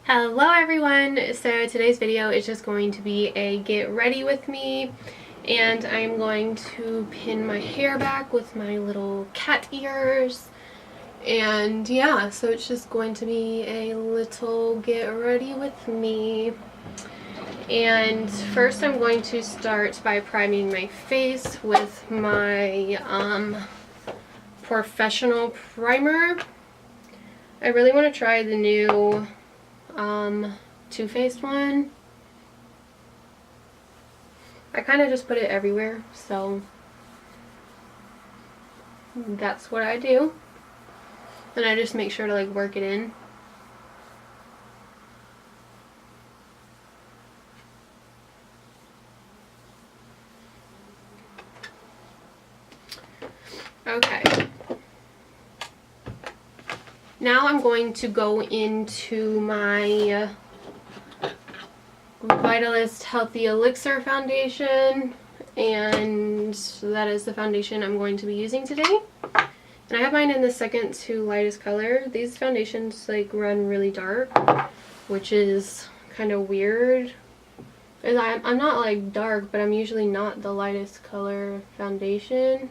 Hello everyone! So today's video is just going to be a get ready with me, and I'm going to pin my hair back with my little cat ears, and yeah, so it's just going to be a little get ready with me. And first I'm going to start by priming my face with my professional primer. I really want to try the new Too Faced one. I kind of just put it everywhere, so that's what I do, and I just make sure to like work it in. Okay, now I'm going to go into my Vitalist Healthy Elixir foundation, and that is the foundation I'm going to be using today. And I have mine in the second to lightest color. These foundations like run really dark, which is kind of weird. I'm not like dark, but I'm usually not the lightest color foundation.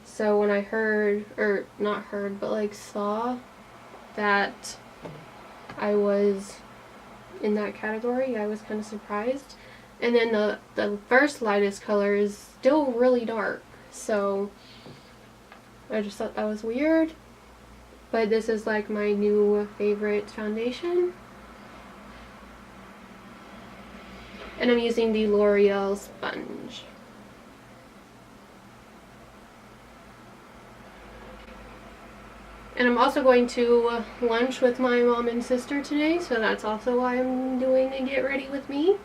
So when I heard, or not heard, but like saw that I was in that category, I was kind of surprised. And then the first lightest color is still really dark, so I just thought that was weird. But this is like my new favorite foundation, and I'm using the L'Oreal sponge. And I'm also going to lunch with my mom and sister today, so that's also why I'm doing a get ready with me.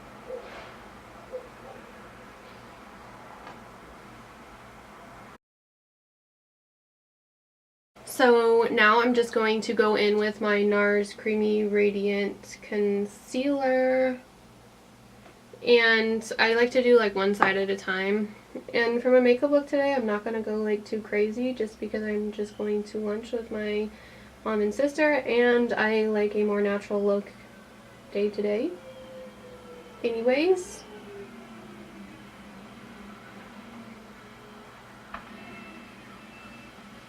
So now I'm just going to go in with my NARS Creamy Radiant Concealer, and I like to do like one side at a time. And for my makeup look today, I'm not going to go like too crazy just because I'm just going to lunch with my mom and sister, and I like a more natural look day to day anyways.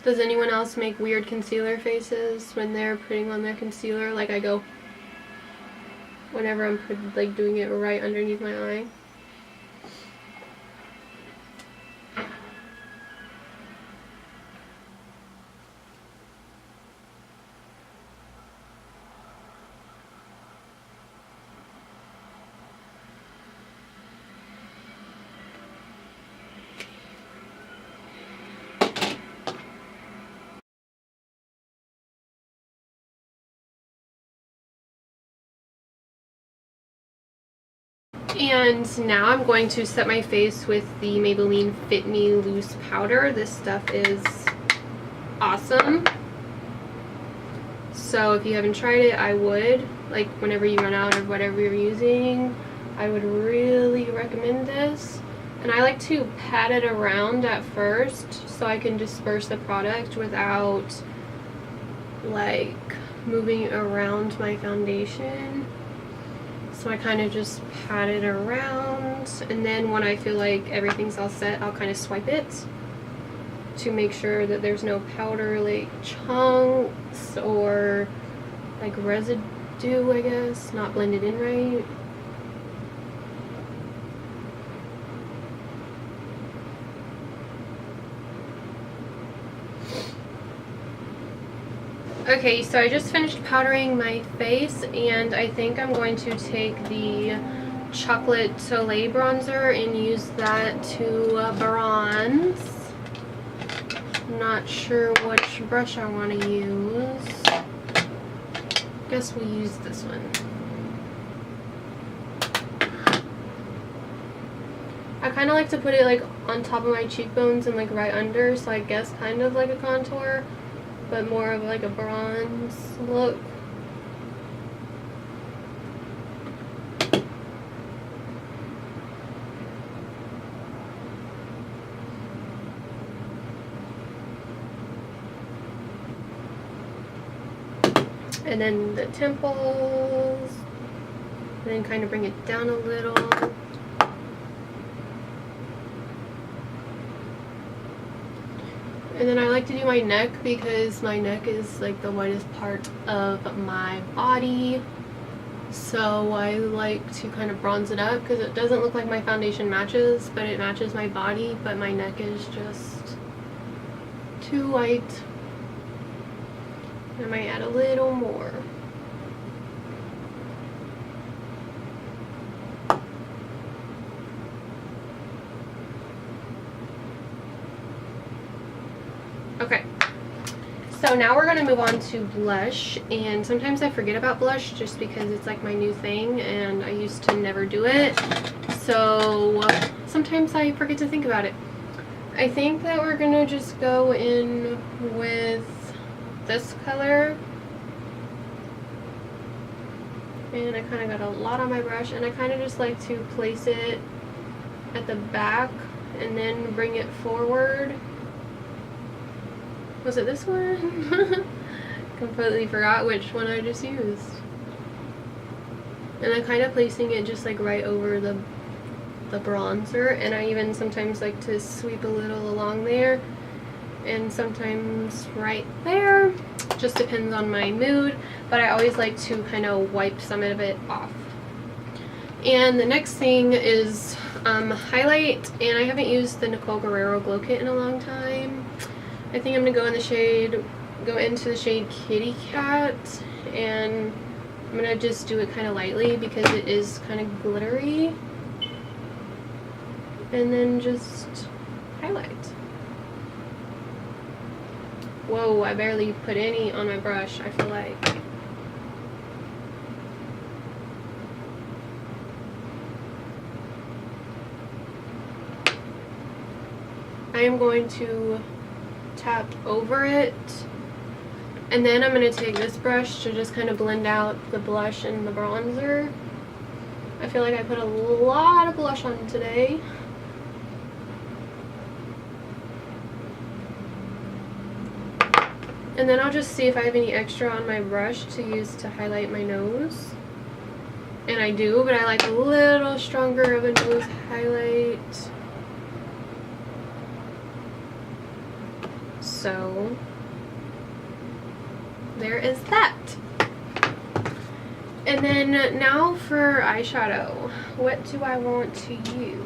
Does anyone else make weird concealer faces when they're putting on their concealer? Like I go whenever I'm like doing it right underneath my eye. And now I'm going to set my face with the Maybelline Fit Me Loose Powder. This stuff is awesome. So if you haven't tried it, I would. Like whenever you run out of whatever you're using, I would really recommend this. And I like to pat it around at first so I can disperse the product without like moving around my foundation. So I kind of just pat it around, and then when I feel like everything's all set, I'll kind of swipe it to make sure that there's no powder like chunks or like residue, I guess, not blended in right. Okay, so I just finished powdering my face, and I think I'm going to take the Chocolate Soleil bronzer and use that to bronze. I'm not sure which brush I want to use. Guess we'll use this one. I kind of like to put it like on top of my cheekbones and like right under, so I guess kind of like a contour, but more of like a bronze look. And then the temples, and then kind of bring it down a little. And then I like to do my neck because my neck is like the whitest part of my body. So I like to kind of bronze it up because it doesn't look like my foundation matches, but it matches my body, but my neck is just too white. I might add a little more. Okay, so now we're going to move on to blush, and sometimes I forget about blush just because it's like my new thing and I used to never do it, so sometimes I forget to think about it. I think that we're going to just go in with this color, and I kind of got a lot on my brush, and I kind of just like to place it at the back and then bring it forward. Was it this one? Completely forgot which one I just used. And I'm kind of placing it just like right over the bronzer, and I even sometimes like to sweep a little along there and sometimes right there. Just depends on my mood, but I always like to kind of wipe some of it off. And the next thing is highlight, and I haven't used the Nicole Guerrero Glow Kit in a long time. I think I'm going to go into the shade Kitty Cat, and I'm going to just do it kind of lightly because it is kind of glittery. And then just highlight. Whoa, I barely put any on my brush, I feel like. I am going to tap over it, and then I'm going to take this brush to just kind of blend out the blush and the bronzer. I feel like I put a lot of blush on today. And then I'll just see if I have any extra on my brush to use to highlight my nose. And I do, but I like a little stronger of a nose highlight. So there is that. And then now for eyeshadow. What do I want to use?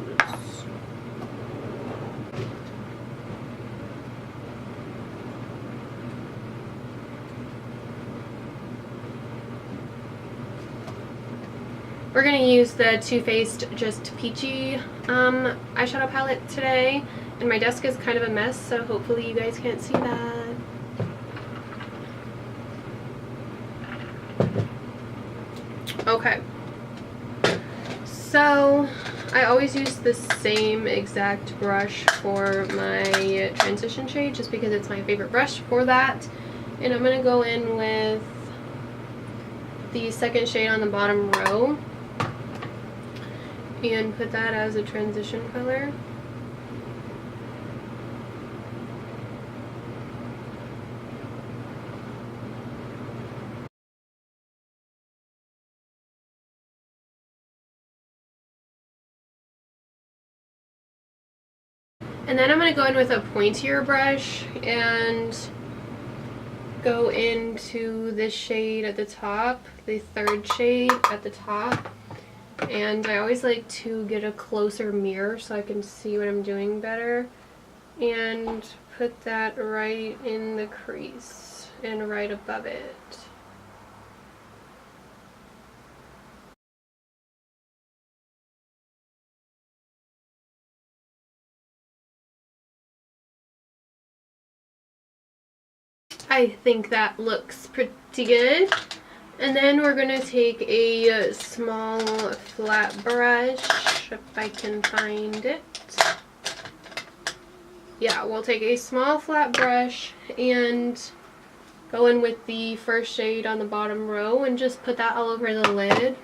We're going to use the Too Faced Just Peachy eyeshadow palette today. And my desk is kind of a mess, so hopefully you guys can't see that. Okay. So I always use the same exact brush for my transition shade just because it's my favorite brush for that. And I'm going to go in with the second shade on the bottom row and put that as a transition color. And then I'm going to go in with a pointier brush and go into this shade at the top, the third shade at the top. And I always like to get a closer mirror so I can see what I'm doing better. And put that right in the crease and right above it. I think that looks pretty good. And then we're going to take a small flat brush, if I can find it. Yeah, we'll take a small flat brush and go in with the first shade on the bottom row and just put that all over the lid.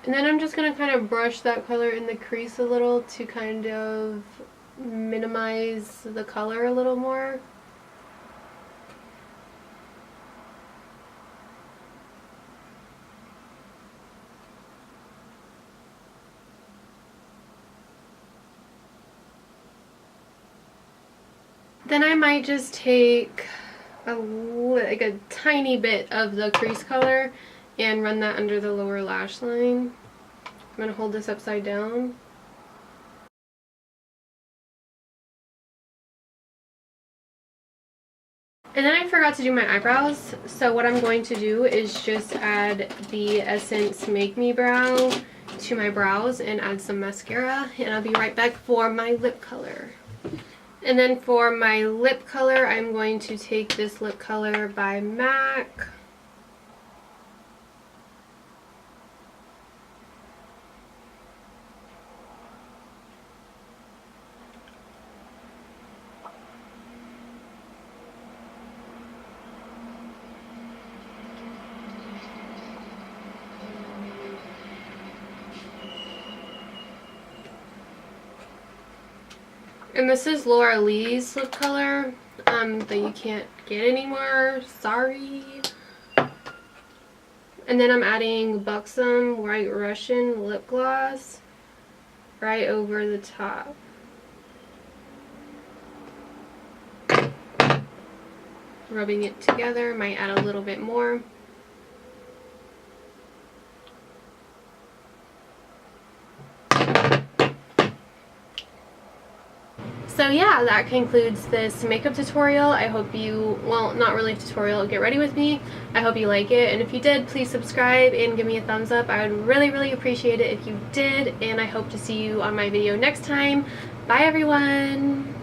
And then I'm just going to kind of brush that color in the crease a little to kind of minimize the color a little more. Then I might just take like a tiny bit of the crease color and run that under the lower lash line. I'm going to hold this upside down. And then I forgot to do my eyebrows, so what I'm going to do is just add the Essence Make Me Brow to my brows and add some mascara, and I'll be right back for my lip color. And then for my lip color, I'm going to take this lip color by MAC. And this is Laura Lee's lip color that you can't get anymore. Sorry. And then I'm adding Buxom White Russian lip gloss right over the top. Rubbing it together, might add a little bit more. So yeah, that concludes this makeup tutorial. I hope you, well, not really a tutorial, get ready with me. I hope you like it, and if you did, please subscribe and give me a thumbs up. I would really appreciate it if you did, and I hope to see you on my video next time. Bye everyone!